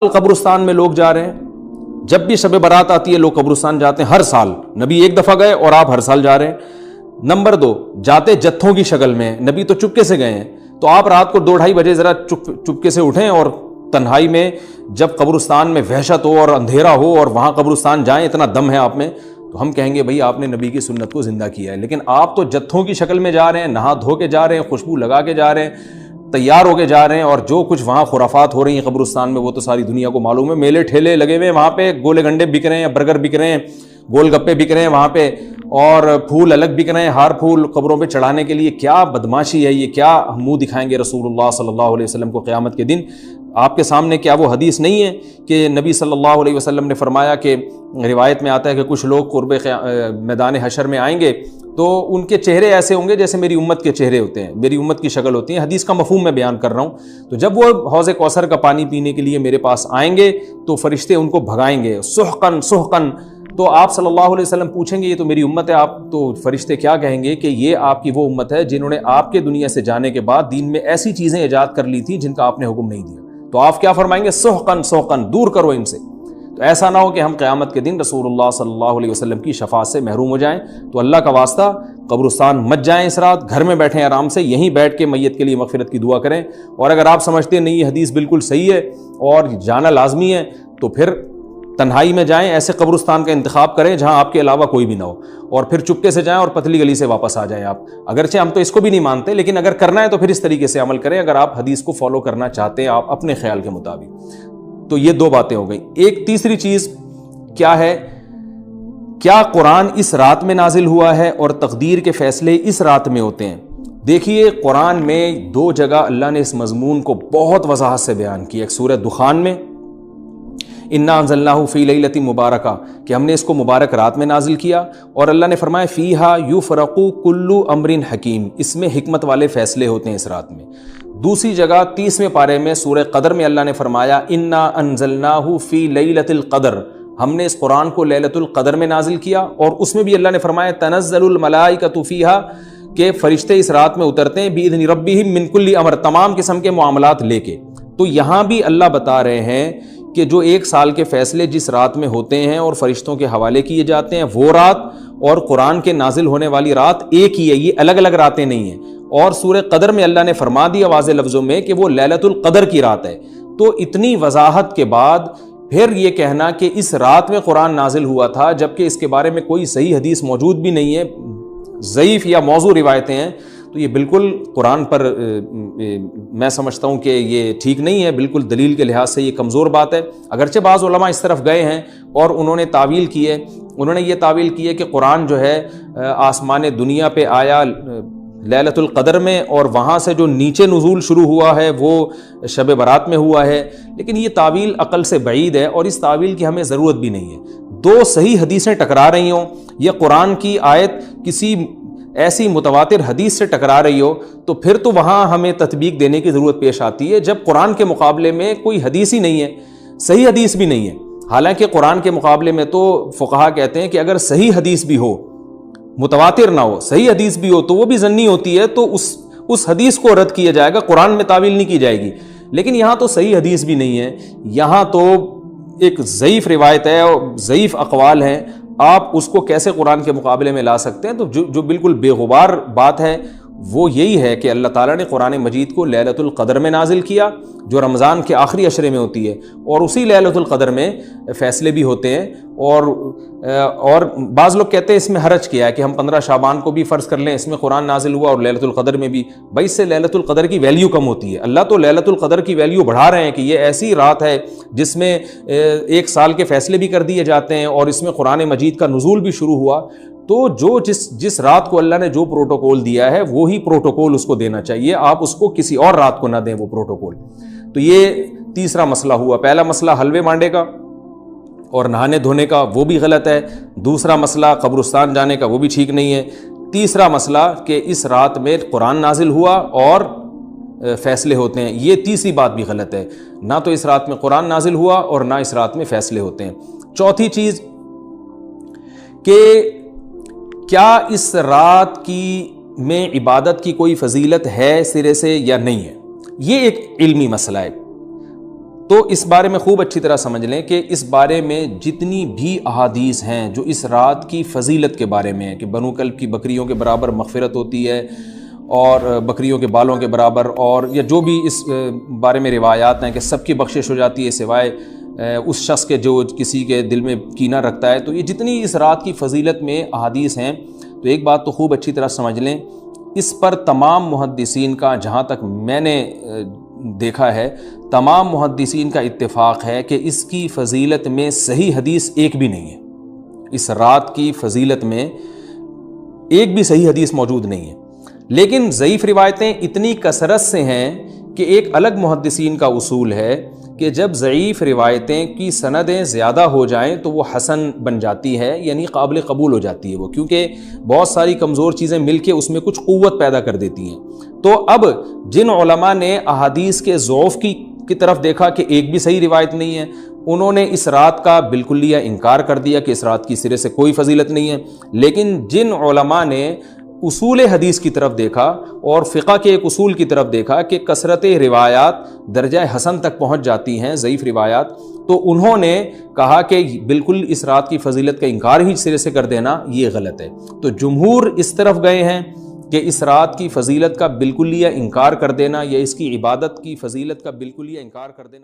قبرستان میں لوگ جا رہے ہیں، جب بھی شب برات آتی ہے لوگ قبرستان جاتے ہیں، ہر سال نبی ایک دفعہ گئے اور آپ ہر سال جا رہے ہیں۔ نمبر 2، جاتے جتھوں کی شکل میں، نبی تو چپکے سے گئے ہیں، تو آپ رات کو 2-2:30 بجے ذرا چپکے سے اٹھیں اور تنہائی میں جب قبرستان میں وحشت ہو اور اندھیرا ہو اور وہاں قبرستان جائیں، اتنا دم ہے آپ میں، تو ہم کہیں گے بھائی آپ نے نبی کی سنت کو زندہ کیا ہے۔ لیکن آپ تو جتھوں کی شکل میں جا رہے ہیں، نہا دھو کے جا رہے ہیں، خوشبو لگا کے جا رہے ہیں، تیار ہو کے جا رہے ہیں، اور جو کچھ وہاں خرافات ہو رہی ہیں قبرستان میں وہ تو ساری دنیا کو معلوم ہے۔ میلے ٹھیلے لگے ہوئے ہیں وہاں پہ، گولے گنڈے بک رہے ہیں، برگر بک رہے ہیں، گول گپے بک رہے ہیں وہاں پہ، اور پھول الگ بک رہے ہیں، ہار پھول قبروں پہ چڑھانے کے لیے۔ کیا بدماشی ہے یہ، کیا منہ دکھائیں گے رسول اللہ صلی اللہ علیہ وسلم کو قیامت کے دن؟ آپ کے سامنے کیا وہ حدیث نہیں ہے کہ نبی صلی اللہ علیہ وسلم نے فرمایا کہ روایت میں آتا ہے کہ کچھ لوگ قرب میدان حشر میں آئیں گے تو ان کے چہرے ایسے ہوں گے جیسے میری امت کے چہرے ہوتے ہیں، میری امت کی شکل ہوتی ہے۔ حدیث کا مفہوم میں بیان کر رہا ہوں۔ تو جب وہ حوض کوثر کا پانی پینے کے لیے میرے پاس آئیں گے تو فرشتے ان کو بھگائیں گے، سحقن سحقن۔ تو آپ صلی اللہ علیہ وسلم پوچھیں گے یہ تو میری امت ہے، آپ تو فرشتے کیا کہیں گے کہ یہ آپ کی وہ امت ہے جنہوں نے آپ کے دنیا سے جانے کے بعد دین میں ایسی چیزیں ایجاد کر لی تھیں جن کا آپ نے حکم نہیں دیا۔ تو آپ کیا فرمائیں گے؟ سحقن سحقن، دور کرو ان سے۔ تو ایسا نہ ہو کہ ہم قیامت کے دن رسول اللہ صلی اللہ علیہ وسلم کی شفاعت سے محروم ہو جائیں۔ تو اللہ کا واسطہ قبرستان مت جائیں اس رات، گھر میں بیٹھیں آرام سے، یہیں بیٹھ کے میت کے لیے مغفرت کی دعا کریں۔ اور اگر آپ سمجھتے ہیں نہیں یہ حدیث بالکل صحیح ہے اور جانا لازمی ہے تو پھر تنہائی میں جائیں، ایسے قبرستان کا انتخاب کریں جہاں آپ کے علاوہ کوئی بھی نہ ہو، اور پھر چپکے سے جائیں اور پتلی گلی سے واپس آ جائیں آپ۔ اگرچہ ہم تو اس کو بھی نہیں مانتے، لیکن اگر کرنا ہے تو پھر اس طریقے سے عمل کریں اگر آپ حدیث کو فالو کرنا چاہتے ہیں آپ اپنے خیال کے مطابق۔ تو یہ 2 باتیں ہو گئیں۔ ایک تیسری چیز کیا ہے؟ کیا قرآن اس رات میں نازل ہوا ہے اور تقدیر کے فیصلے اس رات میں ہوتے ہیں؟ دیکھیے قرآن میں 2 جگہ اللہ نے اس مضمون کو بہت وضاحت سے بیان کیا۔ ایک سورہ دخان میں انا انزلناہ فی لیلۃ مبارکہ، کہ ہم نے اس کو مبارک رات میں نازل کیا، اور اللہ نے فرمایا فیہا یفرق کل امر حکیم، اس میں حکمت والے فیصلے ہوتے ہیں اس رات میں۔ دوسری جگہ 30ویں پارے میں سورہ قدر میں اللہ نے فرمایا انا انزلناہ فی لیلۃ القدر، ہم نے اس قرآن کو لیلۃ القدر میں نازل کیا، اور اس میں بھی اللہ نے فرمایا تنزل الملائکۃ فیہا، کہ فرشتے اس رات میں اترتے ہیں باذن ربہم من کل امر، تمام قسم کے معاملات لے کے۔ تو یہاں بھی اللہ بتا رہے ہیں کہ جو 1 سال کے فیصلے جس رات میں ہوتے ہیں اور فرشتوں کے حوالے کیے جاتے ہیں وہ رات اور قرآن کے نازل ہونے والی رات ایک ہی ہے، یہ الگ الگ راتیں نہیں ہیں۔ اور سورہ قدر میں اللہ نے فرما دیا واضح لفظوں میں کہ وہ لیلۃ القدر کی رات ہے۔ تو اتنی وضاحت کے بعد پھر یہ کہنا کہ اس رات میں قرآن نازل ہوا تھا جبکہ اس کے بارے میں کوئی صحیح حدیث موجود بھی نہیں ہے، ضعیف یا موضوع روایتیں ہیں، تو یہ بالکل قرآن پر میں سمجھتا ہوں کہ یہ ٹھیک نہیں ہے، بالکل دلیل کے لحاظ سے یہ کمزور بات ہے۔ اگرچہ بعض علماء اس طرف گئے ہیں اور انہوں نے تعویل کی ہے، انہوں نے یہ تعویل کی ہے کہ قرآن جو ہے آسمان دنیا پہ آیا لیلۃ القدر میں، اور وہاں سے جو نیچے نزول شروع ہوا ہے وہ شب برات میں ہوا ہے، لیکن یہ تعویل عقل سے بعید ہے اور اس تعویل کی ہمیں ضرورت بھی نہیں ہے۔ 2 صحیح حدیثیں ٹکرا رہی ہوں یا قرآن کی آیت کسی ایسی متواتر حدیث سے ٹکرا رہی ہو تو پھر تو وہاں ہمیں تطبیق دینے کی ضرورت پیش آتی ہے، جب قرآن کے مقابلے میں کوئی حدیث ہی نہیں ہے، صحیح حدیث بھی نہیں ہے۔ حالانکہ قرآن کے مقابلے میں تو فقہا کہتے ہیں کہ اگر صحیح حدیث بھی ہو، متواتر نہ ہو، صحیح حدیث بھی ہو تو وہ بھی ظنی ہوتی ہے، تو اس حدیث کو رد کیا جائے گا، قرآن میں تعویل نہیں کی جائے گی۔ لیکن یہاں تو صحیح حدیث بھی نہیں ہے، یہاں تو ایک ضعیف روایت ہے اور ضعیف اقوال ہیں، آپ اس کو کیسے قرآن کے مقابلے میں لا سکتے ہیں؟ تو جو بالکل بے غبار بات ہے وہ یہی ہے کہ اللہ تعالیٰ نے قرآن مجید کو لیلۃ القدر میں نازل کیا جو رمضان کے آخری عشرے میں ہوتی ہے، اور اسی لیلۃ القدر میں فیصلے بھی ہوتے ہیں۔ اور بعض لوگ کہتے ہیں اس میں حرج کیا ہے کہ ہم 15 شعبان کو بھی فرض کر لیں، اس میں قرآن نازل ہوا اور لیلۃ القدر میں بھی، بھائی اس سے لیلۃ القدر کی ویلیو کم ہوتی ہے۔ اللہ تو لیلۃ القدر کی ویلیو بڑھا رہے ہیں کہ یہ ایسی رات ہے جس میں 1 سال کے فیصلے بھی کر دیے جاتے ہیں اور اس میں قرآن مجید کا نزول بھی شروع ہوا۔ تو جس رات کو اللہ نے جو پروٹوکول دیا ہے وہی پروٹوکول اس کو دینا چاہیے، آپ اس کو کسی اور رات کو نہ دیں وہ پروٹوکول۔ تو یہ تیسرا مسئلہ ہوا۔ پہلا مسئلہ حلوے مانڈے کا اور نہانے دھونے کا، وہ بھی غلط ہے۔ دوسرا مسئلہ قبرستان جانے کا، وہ بھی ٹھیک نہیں ہے۔ تیسرا مسئلہ کہ اس رات میں قرآن نازل ہوا اور فیصلے ہوتے ہیں، یہ تیسری بات بھی غلط ہے۔ نہ تو اس رات میں قرآن نازل ہوا اور نہ اس رات میں فیصلے ہوتے ہیں۔ چوتھی چیز کہ کیا اس رات میں عبادت کی کوئی فضیلت ہے سرے سے یا نہیں ہے، یہ ایک علمی مسئلہ ہے۔ تو اس بارے میں خوب اچھی طرح سمجھ لیں کہ اس بارے میں جتنی بھی احادیث ہیں جو اس رات کی فضیلت کے بارے میں ہے کہ بنو کلب کی بکریوں کے برابر مغفرت ہوتی ہے اور بکریوں کے بالوں کے برابر، اور یا جو بھی اس بارے میں روایات ہیں کہ سب کی بخشش ہو جاتی ہے سوائے اس شخص کے جو کسی کے دل میں کینہ رکھتا ہے، تو یہ جتنی اس رات کی فضیلت میں احادیث ہیں، تو ایک بات تو خوب اچھی طرح سمجھ لیں، اس پر تمام محدثین کا، جہاں تک میں نے دیکھا ہے، تمام محدثین کا اتفاق ہے کہ اس کی فضیلت میں صحیح حدیث ایک بھی نہیں ہے۔ اس رات کی فضیلت میں ایک بھی صحیح حدیث موجود نہیں ہے، لیکن ضعیف روایتیں اتنی کثرت سے ہیں کہ ایک الگ محدثین کا اصول ہے کہ جب ضعیف روایتیں کی سندیں زیادہ ہو جائیں تو وہ حسن بن جاتی ہے، یعنی قابل قبول ہو جاتی ہے وہ، کیونکہ بہت ساری کمزور چیزیں مل کے اس میں کچھ قوت پیدا کر دیتی ہیں۔ تو اب جن علماء نے احادیث کے ضعف کی طرف دیکھا کہ ایک بھی صحیح روایت نہیں ہے، انہوں نے اس رات کا بالکلیہ انکار کر دیا کہ اس رات کی سرے سے کوئی فضیلت نہیں ہے۔ لیکن جن علماء نے اصول حدیث کی طرف دیکھا اور فقہ کے ایک اصول کی طرف دیکھا کہ کثرت روایات درجہ حسن تک پہنچ جاتی ہیں، ضعیف روایات، تو انہوں نے کہا کہ بالکل اس رات کی فضیلت کا انکار ہی سرے سے کر دینا یہ غلط ہے۔ تو جمہور اس طرف گئے ہیں کہ اس رات کی فضیلت کا بالکلیہ انکار کر دینا یا اس کی عبادت کی فضیلت کا بالکلیہ انکار کر دینا